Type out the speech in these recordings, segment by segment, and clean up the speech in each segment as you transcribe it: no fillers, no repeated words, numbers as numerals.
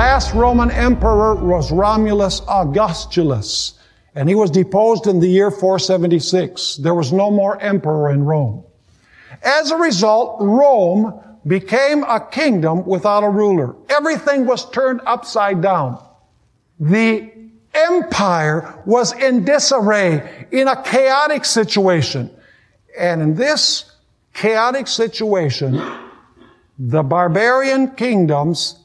last Roman emperor was Romulus Augustulus, and he was deposed in the year 476. There was no more emperor in Rome. As a result, Rome became a kingdom without a ruler. Everything was turned upside down. The empire was in disarray, in a chaotic situation. And in this chaotic situation, the barbarian kingdoms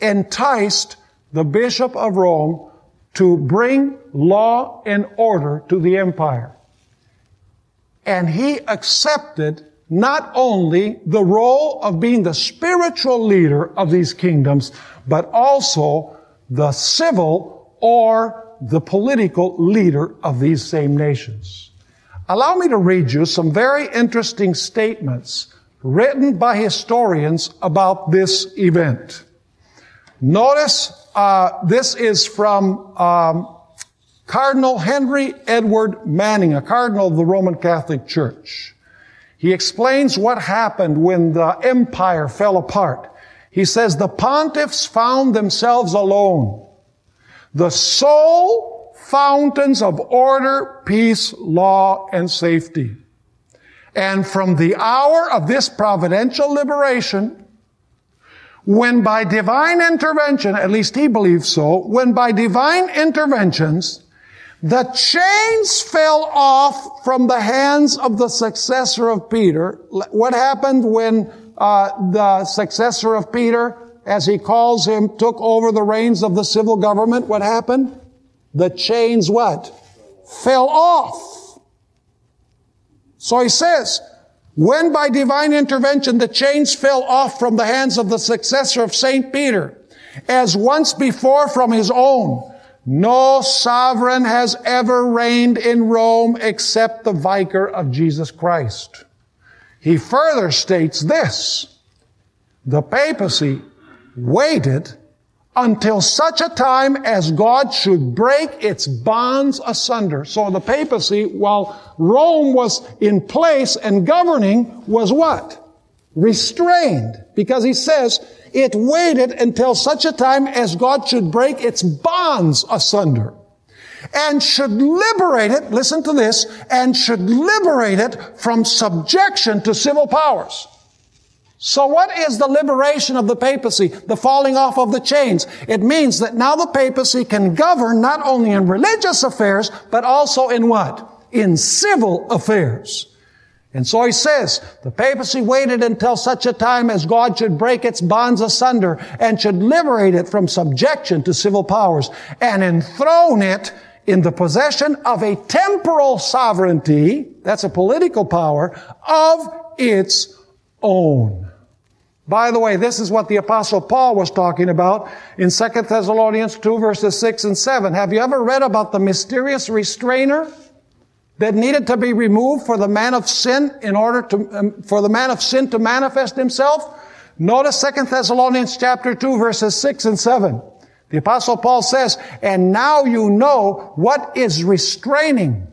enticed the Bishop of Rome to bring law and order to the empire. And he accepted not only the role of being the spiritual leader of these kingdoms, but also the civil or the political leader of these same nations. Allow me to read you some very interesting statements written by historians about this event. Notice, this is from Cardinal Henry Edward Manning, a cardinal of the Roman Catholic Church. He explains what happened when the empire fell apart. He says, the pontiffs found themselves alone, the sole fountains of order, peace, law, and safety. And from the hour of this providential liberation, when by divine intervention, at least he believes so, when by divine interventions, the chains fell off from the hands of the successor of Peter. What happened when the successor of Peter, as he calls him, took over the reins of the civil government? What happened? The chains what? Fell off. So he says, when by divine intervention the chains fell off from the hands of the successor of St. Peter, as once before from his own, no sovereign has ever reigned in Rome except the vicar of Jesus Christ. He further states this: the papacy waited until such a time as God should break its bonds asunder. So the papacy, while Rome was in place and governing, was what? Restrained. Because he says, it waited until such a time as God should break its bonds asunder. And should liberate it, listen to this, and should liberate it from subjection to civil powers. So what is the liberation of the papacy? The falling off of the chains. It means that now the papacy can govern not only in religious affairs, but also in what? In civil affairs. And so he says, the papacy waited until such a time as God should break its bonds asunder and should liberate it from subjection to civil powers and enthrone it in the possession of a temporal sovereignty, that's a political power, of its own. By the way, this is what the Apostle Paul was talking about in 2 Thessalonians 2 verses 6 and 7. Have you ever read about the mysterious restrainer that needed to be removed for the man of sin in order to, for the man of sin to manifest himself? Notice 2 Thessalonians chapter 2 verses 6 and 7. The Apostle Paul says, and now you know what is restraining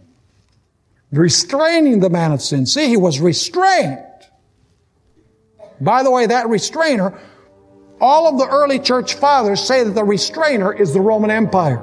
the man of sin. See, he was restrained. By the way, that restrainer, all of the early church fathers say that the restrainer is the Roman Empire.